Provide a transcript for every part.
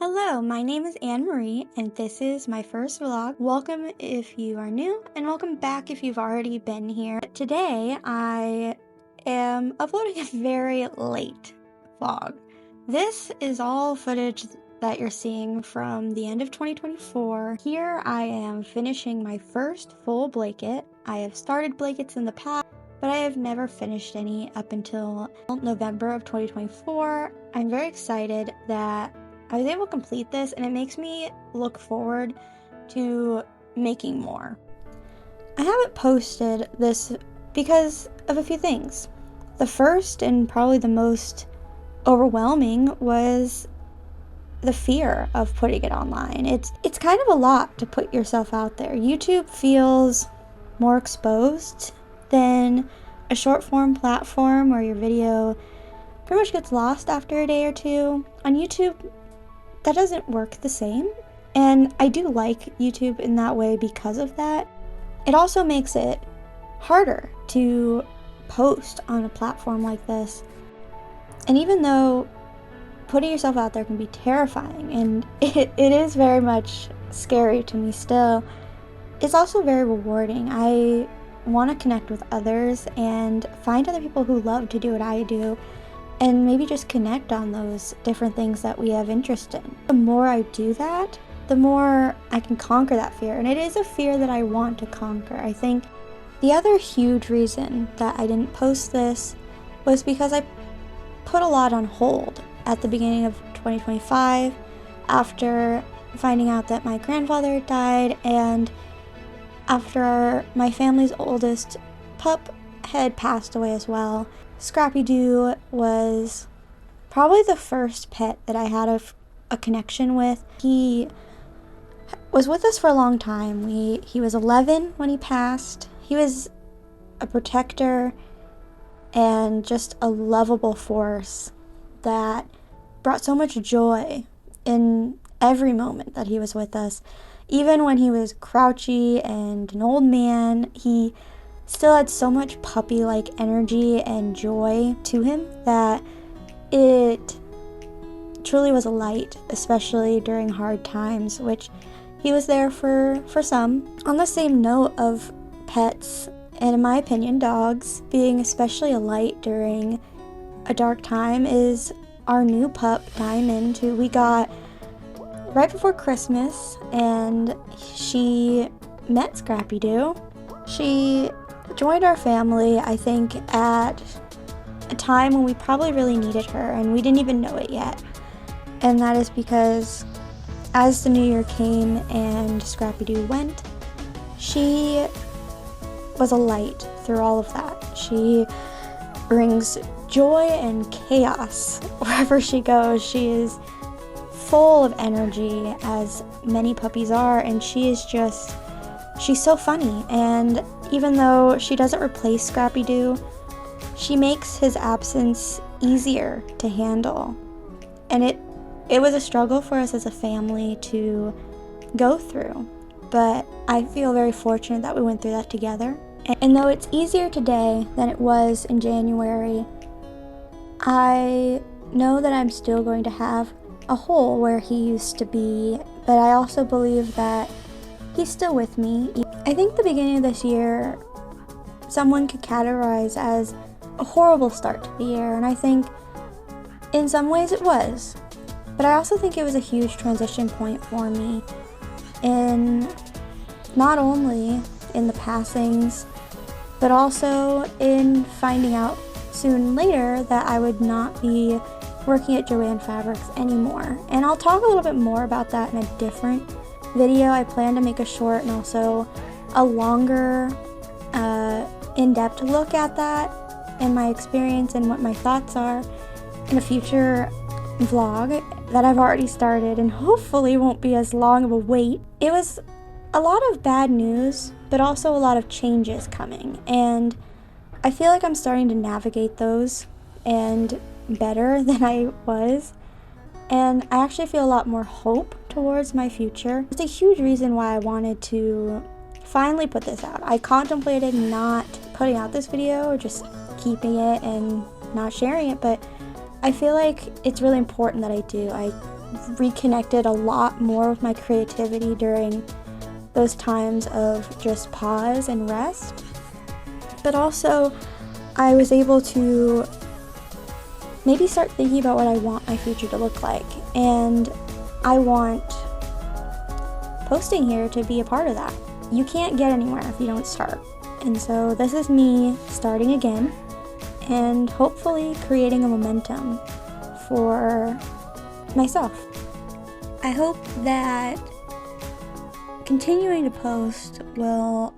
Hello, my name is Anne Marie, and this is my first vlog. Welcome if you are new, and welcome back if you've already been here. Today, I am uploading a very late vlog. This is all footage that you're seeing from the end of 2024. Here I am finishing my first full blanket. I have started blankets in the past, but I have never finished any up until November of 2024. I'm very excited that I was able to complete this, and it makes me look forward to making more. I haven't posted this because of a few things. The first and probably the most overwhelming was the fear of putting it online. It's kind of a lot to put yourself out there. YouTube feels more exposed than a short form platform where your video pretty much gets lost after a day or two. On YouTube, that doesn't work the same, and I do like YouTube in that way because of that. It also makes it harder to post on a platform like this, and even though putting yourself out there can be terrifying, and it is very much scary to me still, it's also very rewarding. I want to connect with others and find other people who love to do what I do, and maybe just connect on those different things that we have interest in. The more I do that, the more I can conquer that fear, and it is a fear that I want to conquer. I think the other huge reason that I didn't post this was because I put a lot on hold at the beginning of 2025 after finding out that my grandfather died, and after my family's oldest pup had passed away as well. Scrappy Doo was probably the first pet that I had a connection with. He was with us for a long time. He was 11 when he passed. He was a protector and just a lovable force that brought so much joy in every moment that he was with us. Even when he was grouchy and an old man, he still had so much puppy-like energy and joy to him that it truly was a light, especially during hard times, which he was there for some. On the same note of pets, and in my opinion, dogs being especially a light during a dark time, is our new pup, Diamond, who we got right before Christmas, and she met Scrappy Doo. She joined our family, I think, at a time when we probably really needed her, and we didn't even know it yet. And that is because as the new year came and Scrappy Doo went, she was a light through all of that. She brings joy and chaos wherever she goes. She is full of energy, as many puppies are, and she's so funny. And even though she doesn't replace Scrappy Doo, she makes his absence easier to handle. And it was a struggle for us as a family to go through, but I feel very fortunate that we went through that together. And though it's easier today than it was in January, I know that I'm still going to have a hole where he used to be, but I also believe that he's still with me. I think the beginning of this year, someone could categorize as a horrible start to the year, and I think in some ways it was. But I also think it was a huge transition point for me, in not only in the passings, but also in finding out soon later that I would not be working at Joann Fabrics anymore. And I'll talk a little bit more about that in a different video. I plan to make a short and also a longer in-depth look at that and my experience and what my thoughts are in a future vlog that I've already started, and hopefully won't be as long of a wait. It was a lot of bad news, but also a lot of changes coming, and I feel like I'm starting to navigate those and better than I was, and I actually feel a lot more hope towards my future. It's a huge reason why I wanted to finally put this out. I contemplated not putting out this video or just keeping it and not sharing it, but I feel like it's really important that I do. I reconnected a lot more with my creativity during those times of just pause and rest. But also, I was able to maybe start thinking about what I want my future to look like. And I want posting here to be a part of that. You can't get anywhere if you don't start. And so this is me starting again and hopefully creating a momentum for myself. I hope that continuing to post will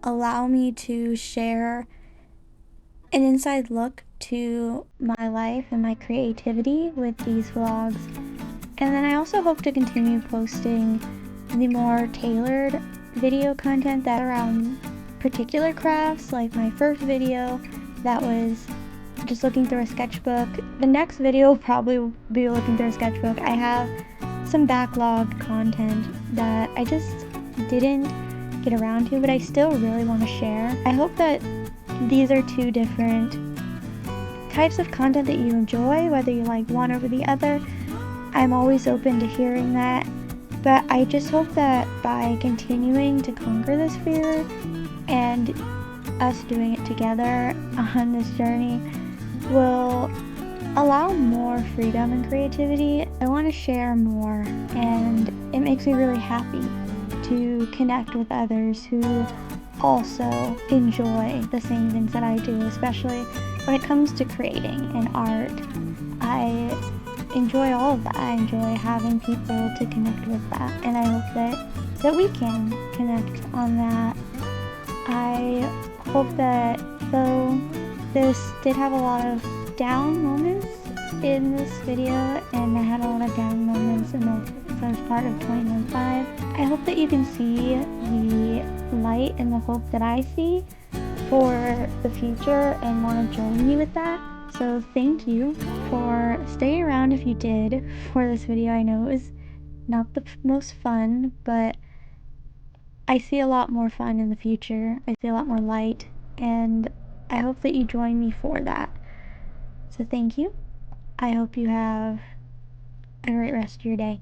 allow me to share an inside look to my life and my creativity with these vlogs. And then I also hope to continue posting the more tailored video content that around particular crafts, like my first video that was just looking through a sketchbook. The next video will probably be looking through a sketchbook. I have some backlogged content that I just didn't get around to, but I still really want to share. I hope that these are two different types of content that you enjoy, whether you like one over the other. I'm always open to hearing that, but I just hope that by continuing to conquer this fear and us doing it together on this journey will allow more freedom and creativity. I want to share more, and it makes me really happy to connect with others who also enjoy the same things that I do, especially when it comes to creating and art. I enjoy all of that. I enjoy having people to connect with that, and I hope that we can connect on that. I hope that though this did have a lot of down moments in this video, and I had a lot of down moments in the first part of 2015, I hope that you can see the light and the hope that I see for the future and want to join me with that. So thank you for staying around if you did for this video. I know it was not the most fun, but I see a lot more fun in the future. I see a lot more light, and I hope that you join me for that. So thank you. I hope you have a great rest of your day.